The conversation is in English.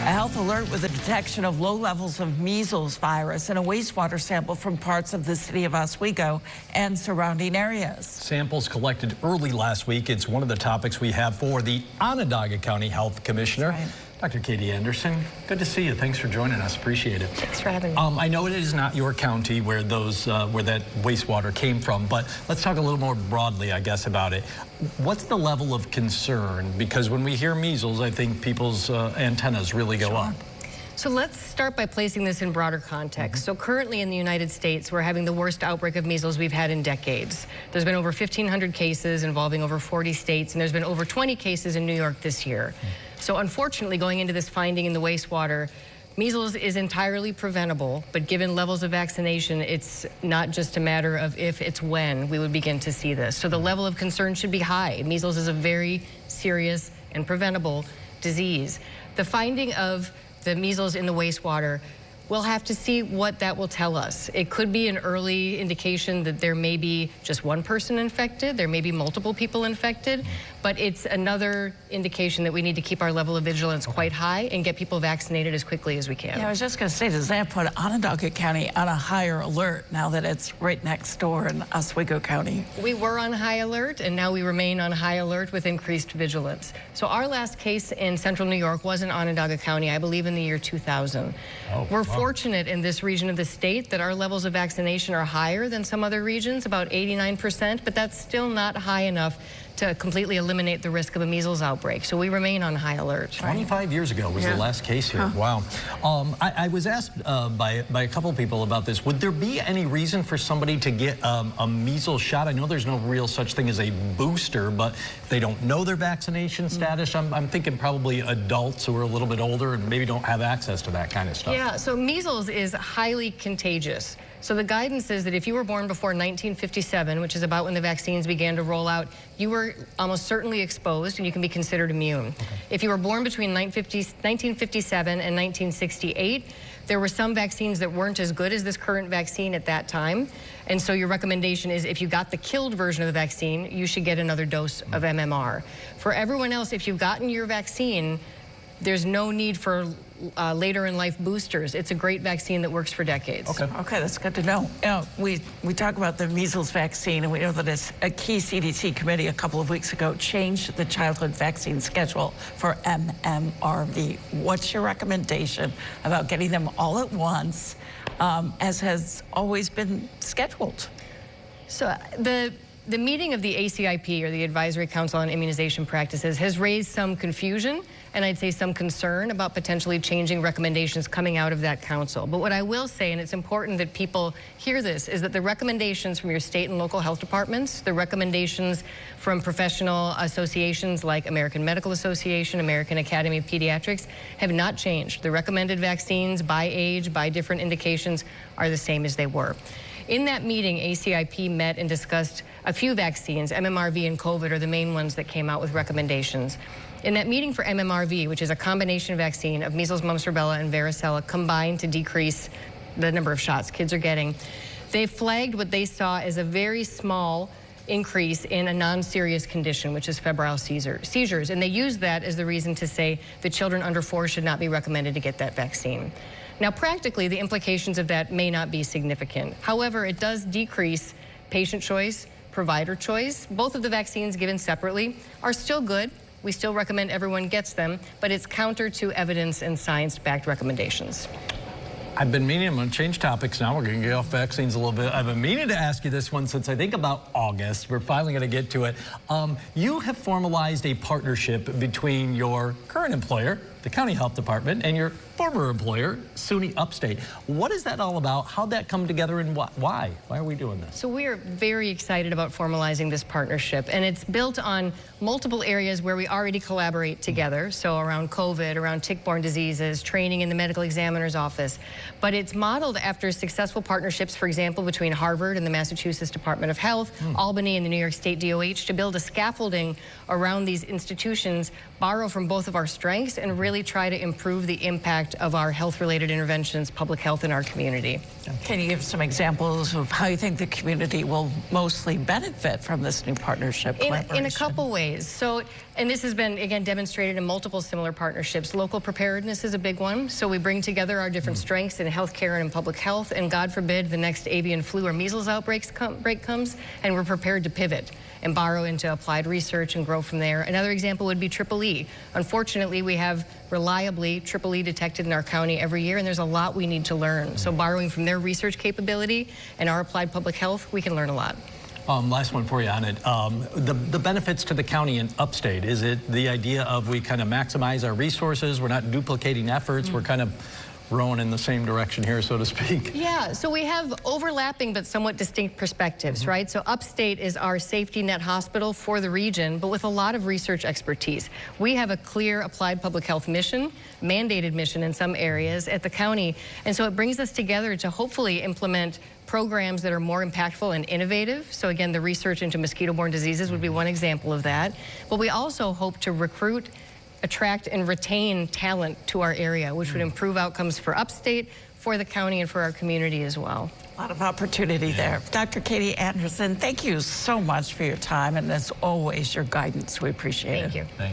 A health alert with the detection of low levels of measles virus in a wastewater sample from parts of the city of Oswego and surrounding areas. Samples collected early last week. It's one of the topics we have for the Onondaga County Health Commissioner. Dr. Katie Anderson, good to see you. Thanks for joining us. Appreciate it. Thanks for having me. I know it is not your county where where that wastewater came from, but let's talk a little more broadly, I guess, about it. What's the level of concern? Because when we hear measles, I think people's antennas really go up. So let's start by placing this in broader context. So currently in the United States, we're having the worst outbreak of measles we've had in decades. There's been over 1,500 cases involving over 40 states, and there's been over 20 cases in New York this year. So unfortunately, going into this finding in the wastewater, measles is entirely preventable, but given levels of vaccination, it's not just a matter of if, it's when we would begin to see this. So the level of concern should be high. Measles is a very serious and preventable disease. The finding of the measles in the wastewater, we'll have to see what that will tell us. It could be an early indication that there may be just one person infected, there may be multiple people infected, but it's another indication that we need to keep our level of vigilance quite high and get people vaccinated as quickly as we can. Yeah, I was just going to say, does that put Onondaga County on a higher alert now that it's right next door in Oswego County? We were on high alert, and now we remain on high alert with increased vigilance. So our last case in central New York was in Onondaga County, I believe in the year 2000. We're fortunate in this region of the state that our levels of vaccination are higher than some other regions, about 89%, but that's still not high enough to completely eliminate the risk of a measles outbreak. So we remain on high alert. 25 years ago was the last case here. Wow. I was asked by a couple of people about this. Would there be any reason for somebody to get a measles shot? I know there's no real such thing as a booster, but if they don't know their vaccination status, I'm thinking probably adults who are a little bit older and maybe don't have access to that kind of stuff. Yeah, so measles is highly contagious. So the guidance is that if you were born before 1957, which is about when the vaccines began to roll out, you were almost certainly exposed and you can be considered immune. If you were born between 1957 and 1968, there were some vaccines that weren't as good as this current vaccine at that time. And so your recommendation is if you got the killed version of the vaccine, you should get another dose of MMR. For everyone else, if you've gotten your vaccine, there's no need for later in life boosters. It's a great vaccine that works for decades. Okay, that's good to know. You know, we talk about the measles vaccine, and we know that a key CDC committee a couple of weeks ago changed the childhood vaccine schedule for MMRV. What's your recommendation about getting them all at once, as has always been scheduled? So the meeting of the ACIP, or the Advisory Council on Immunization Practices, has raised some confusion and I'd say some concern about potentially changing recommendations coming out of that council. But what I will say, and it's important that people hear this, is that the recommendations from your state and local health departments, the recommendations from professional associations like American Medical Association, American Academy of Pediatrics, have not changed. The recommended vaccines by age, by different indications, are the same as they were. In that meeting, ACIP met and discussed a few vaccines. MMRV and COVID are the main ones that came out with recommendations. In that meeting for MMRV, which is a combination vaccine of measles, mumps, rubella, and varicella combined to decrease the number of shots kids are getting, they flagged what they saw as a very small increase in a non-serious condition, which is febrile seizures. And they used that as the reason to say that children under 4 should not be recommended to get that vaccine. Now, practically, the implications of that may not be significant. However, it does decrease patient choice, provider choice. Both of the vaccines given separately are still good. We still recommend everyone gets them, but it's counter to evidence and science-backed recommendations. I've been meaning, I'm going to change topics now. We're going to get off vaccines a little bit. I've been meaning to ask you this one since I think about August. We're finally going to get to it. You have formalized a partnership between your current employer, the County Health Department, and your former employer, SUNY Upstate. What is that all about? How'd that come together, and why? Why are we doing this? So we are very excited about formalizing this partnership, and it's built on multiple areas where we already collaborate together. So around COVID, around tick-borne diseases, training in the medical examiner's office. But it's modeled after successful partnerships, for example, between Harvard and the Massachusetts Department of Health, Albany and the New York State DOH, to build a scaffolding around these institutions, borrow from both of our strengths, and really really try to improve the impact of our health-related interventions, public health in our community. Can you give some examples of how you think the community will mostly benefit from this new partnership collaboration? In a couple ways. So, and this has been, again, demonstrated in multiple similar partnerships. Local preparedness is a big one. So we bring together our different strengths in healthcare and in public health, and God forbid the next avian flu or measles outbreak comes, and we're prepared to pivot and borrow into applied research and grow from there. Another example would be EEE. Unfortunately, we have reliably EEE detected in our county every year, and there's a lot we need to learn. So borrowing from their research capability and our applied public health, we can learn a lot. Last one for you on it. The benefits to the county and upstate, is it the idea of we kind of maximize our resources, we're not duplicating efforts, we're kind of rowing in the same direction here, so to speak? Yeah, so we have overlapping but somewhat distinct perspectives, right? So upstate is our safety net hospital for the region, but with a lot of research expertise. We have a clear applied public health mission, mandated mission in some areas at the county, and so it brings us together to hopefully implement programs that are more impactful and innovative. So again, the research into mosquito-borne diseases would be one example of that. But we also hope to recruit, attract, and retain talent to our area, which would improve outcomes for upstate, for the county, and for our community as well. A lot of opportunity there. Dr. Katie Anderson, thank you so much for your time, and as always, your guidance. We appreciate it. Thank you.